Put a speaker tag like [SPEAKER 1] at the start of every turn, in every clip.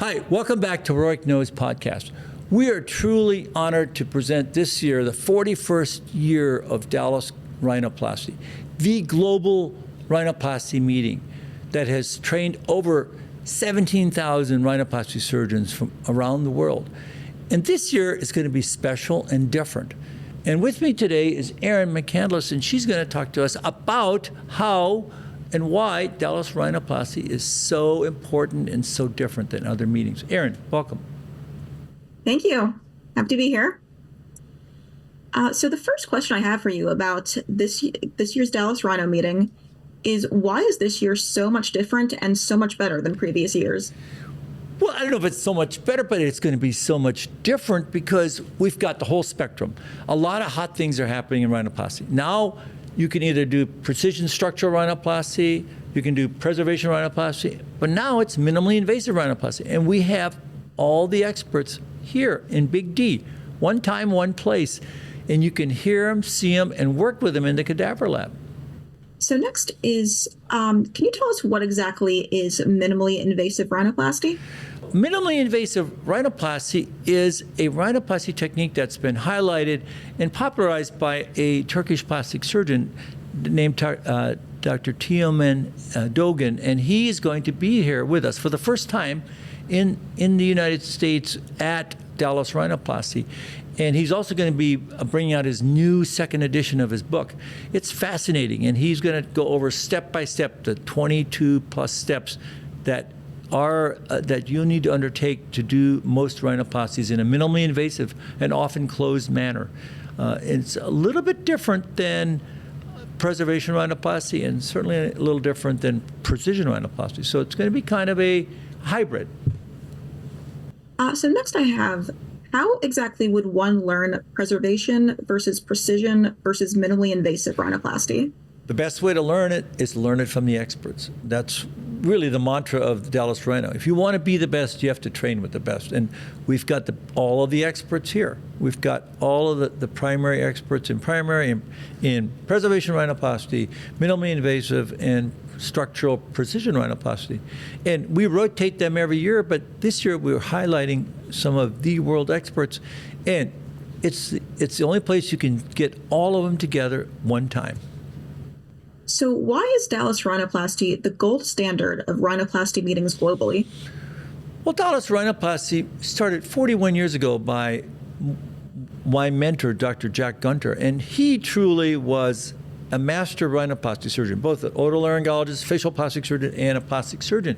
[SPEAKER 1] Hi, welcome back to Rohrich Knows Podcast. We are truly honored to present this year the 41st year of Dallas Rhinoplasty, the global rhinoplasty meeting that has trained over 17,000 rhinoplasty surgeons from around the world. And this year is going to be special and different. And with me today is Erin McCandless, and she's going to talk to us about how and why Dallas Rhinoplasty is so important and so different than other meetings. Erin, welcome.
[SPEAKER 2] Thank you. Happy to be here. So the first question I have for you about this year's Dallas Rhino meeting is, why is this year so much different and so much better than previous years?
[SPEAKER 1] Well, I don't know if it's so much better, but it's going to be so much different because we've got the whole spectrum. A lot of hot things are happening in rhinoplasty. Now, you can either do precision structural rhinoplasty, you can do preservation rhinoplasty, but now it's minimally invasive rhinoplasty. And we have all the experts here in Big D, one time, one place. And you can hear them, see them, and work with them in the cadaver lab.
[SPEAKER 2] So next is, can you tell us what exactly is minimally invasive rhinoplasty?
[SPEAKER 1] Minimally invasive rhinoplasty is a rhinoplasty technique that's been highlighted and popularized by a Turkish plastic surgeon named Dr. Teoman Dogan, and he is going to be here with us for the first time in the United States at Dallas Rhinoplasty. And he's also going to be bringing out his new second edition of his book. It's fascinating, and he's going to go over step by step the 22 plus steps that you need to undertake to do most rhinoplasties in a minimally invasive and often closed manner. It's a little bit different than preservation rhinoplasty, and certainly a little different than precision rhinoplasty. So it's going to be kind of a hybrid.
[SPEAKER 2] So next I have, how exactly would one learn preservation versus precision versus minimally invasive rhinoplasty?
[SPEAKER 1] The best way to learn it is to learn it from the experts. That's really the mantra of Dallas Rhino. If you want to be the best, you have to train with the best. And we've got all of the experts here. We've got all of the primary experts in preservation rhinoplasty, minimally invasive, and structural precision rhinoplasty. And we rotate them every year, but this year we're highlighting some of the world experts. And it's the only place you can get all of them together one time.
[SPEAKER 2] So why is Dallas Rhinoplasty the gold standard of rhinoplasty meetings globally?
[SPEAKER 1] Well, Dallas Rhinoplasty started 41 years ago by my mentor, Dr. Jack Gunter, and he truly was a master rhinoplasty surgeon, both an otolaryngologist, facial plastic surgeon, and a plastic surgeon.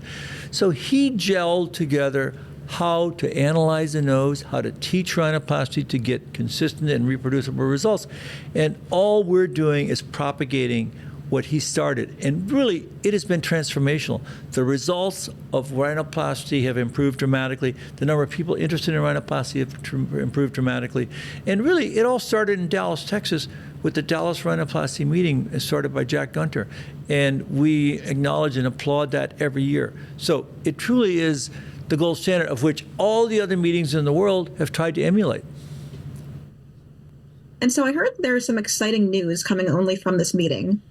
[SPEAKER 1] So he gelled together how to analyze the nose, how to teach rhinoplasty to get consistent and reproducible results. And all we're doing is propagating what he started. And really, it has been transformational. The results of rhinoplasty have improved dramatically. The number of people interested in rhinoplasty have improved dramatically. And really, it all started in Dallas, Texas, with the Dallas Rhinoplasty meeting started by Jack Gunter. And we acknowledge and applaud that every year. So it truly is the gold standard of which all the other meetings in the world have tried to emulate.
[SPEAKER 2] And so I heard there's some exciting news coming only from this meeting.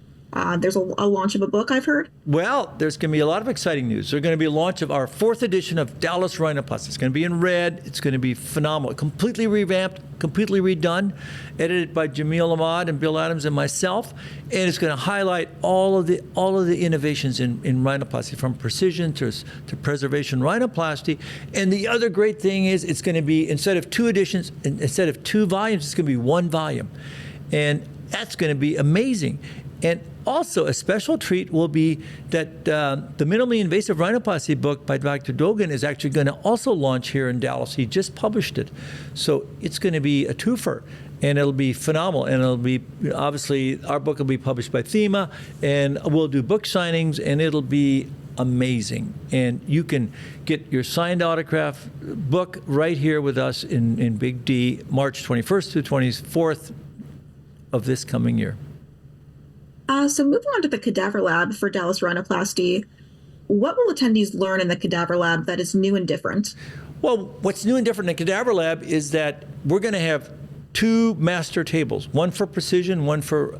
[SPEAKER 2] There's a launch of a book, I've heard.
[SPEAKER 1] Well, there's going to be a lot of exciting news. There's going to be a launch of our 4th edition of Dallas Rhinoplasty. It's going to be in red. It's going to be phenomenal. Completely revamped, completely redone, edited by Jamil Ahmad and Bill Adams and myself. And it's going to highlight all of the innovations in rhinoplasty, from precision to preservation rhinoplasty. And the other great thing is it's going to be, instead of 2 editions, instead of 2 volumes, it's going to be 1 volume. And that's going to be amazing. And also, a special treat will be that the minimally invasive rhinoplasty book by Dr. Dogan is actually going to also launch here in Dallas. He just published it. So it's going to be a twofer, and it'll be phenomenal. And it'll be, obviously, our book will be published by Thema, and we'll do book signings, and it'll be amazing. And you can get your signed autograph book right here with us in Big D, March 21st through 24th of this coming year.
[SPEAKER 2] So moving on to the cadaver lab for Dallas Rhinoplasty, what will attendees learn in the cadaver lab that is new and different?
[SPEAKER 1] Well, what's new and different in the cadaver lab is that we're going to have 2 master tables, one for precision, one for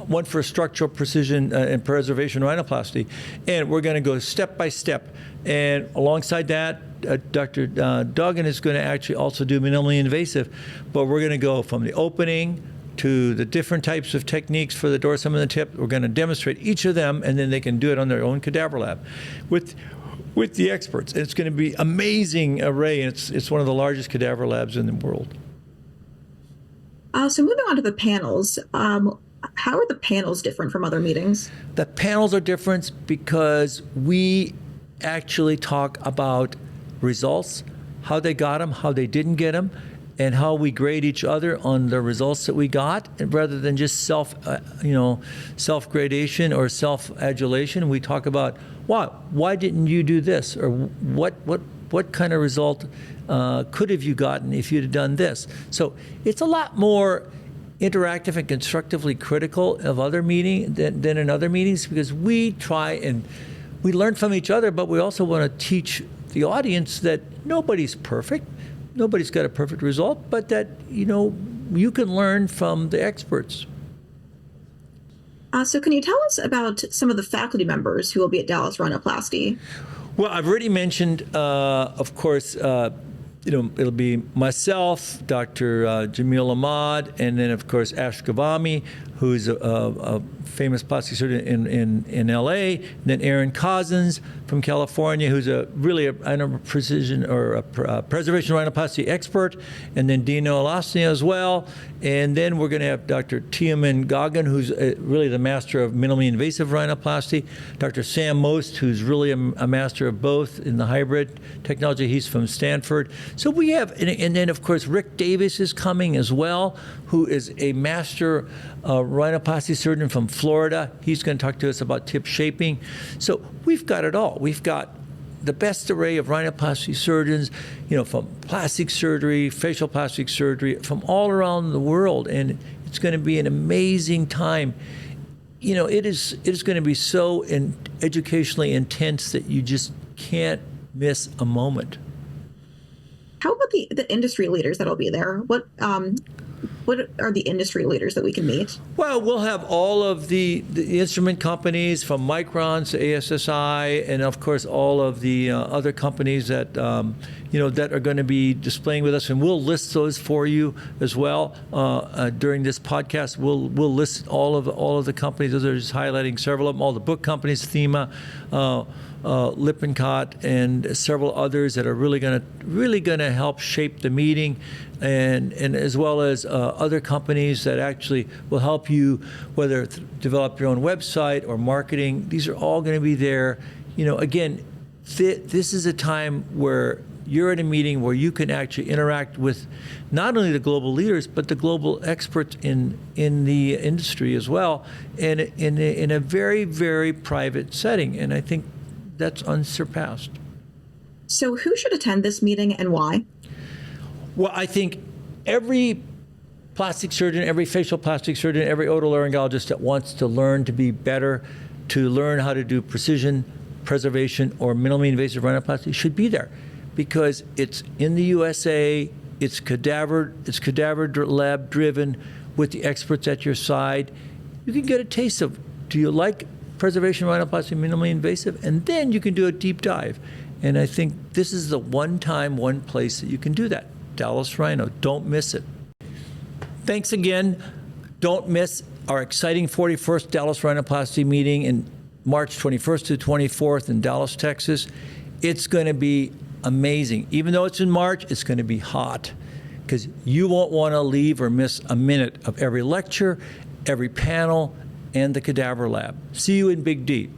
[SPEAKER 1] one for structural precision and preservation rhinoplasty. And we're going to go step by step. And alongside that, Dr. Duggan is going to actually also do minimally invasive, but we're going to go from the opening to the different types of techniques for the dorsum and the tip. We're going to demonstrate each of them, and then they can do it on their own cadaver lab with the experts. It's going to be amazing array, and it's one of the largest cadaver labs in the world.
[SPEAKER 2] So moving on to the panels, how are the panels different from other meetings?
[SPEAKER 1] The panels are different because we actually talk about results, how they got them, how they didn't get them, and how we grade each other on the results that we got, and rather than just self-gradation or self-adulation. We talk about why didn't you do this, or what kind of result could have you gotten if you'd have done this. So it's a lot more interactive and constructively critical of other meeting than in other meetings, because we try and we learn from each other, but we also want to teach the audience that nobody's perfect. Nobody's got a perfect result, but that, you can learn from the experts.
[SPEAKER 2] So can you tell us about some of the faculty members who will be at Dallas Rhinoplasty?
[SPEAKER 1] Well, I've already mentioned, of course, it'll be myself, Dr. Jamil Ahmad, and then, of course, Ash Ghavami, who's a famous plastic surgeon in LA, and then Aaron Cousins from California, who's a precision or a preservation rhinoplasty expert, and then Dino Elastia as well. And then we're going to have Dr. Tiamin Gagan, who's really the master of minimally invasive rhinoplasty, Dr. Sam Most, who's really a master of both in the hybrid technology. He's from Stanford. So we have, and then of course Rick Davis is coming as well, who is a master rhinoplasty surgeon from Florida. He's going to talk to us about tip shaping. So we've got it all. We've got the best array of rhinoplasty surgeons, from plastic surgery, facial plastic surgery, from all around the world, and it's going to be an amazing time. It is going to be so educationally intense that you just can't miss a moment.
[SPEAKER 2] How about the industry leaders that'll be there? What are the industry leaders that we can meet? Well,
[SPEAKER 1] we'll have all of the instrument companies from Micron to ASSI, and of course all of the other companies that that are going to be displaying with us, and we'll list those for you as well during this podcast. We'll list all of the companies. Those are just highlighting several of them. All the book companies, Thema, Lippincott, and several others that are really going to help shape the meeting, and as well as other companies that actually will help you, whether develop your own website or marketing. These are all going to be there. Again, this is a time where you're at a meeting where you can actually interact with not only the global leaders, but the global experts in the industry as well, and in a very, very private setting. And I think that's unsurpassed.
[SPEAKER 2] So who should attend this meeting and why?
[SPEAKER 1] Well, I think every plastic surgeon, every facial plastic surgeon, every otolaryngologist that wants to learn to be better, to learn how to do precision preservation or minimally invasive rhinoplasty should be there, because it's in the USA, it's cadaver lab driven with the experts at your side. You can get a taste of, do you like preservation rhinoplasty, minimally invasive? And then you can do a deep dive. And I think this is the one place that you can do that. Dallas Rhino, don't miss it. Thanks again. Don't miss our exciting 41st Dallas Rhinoplasty meeting in March 21st to 24th in Dallas, Texas. It's going to be amazing. Even though it's in March, it's going to be hot, because you won't want to leave or miss a minute of every lecture, every panel, and the cadaver lab. See you in Big D.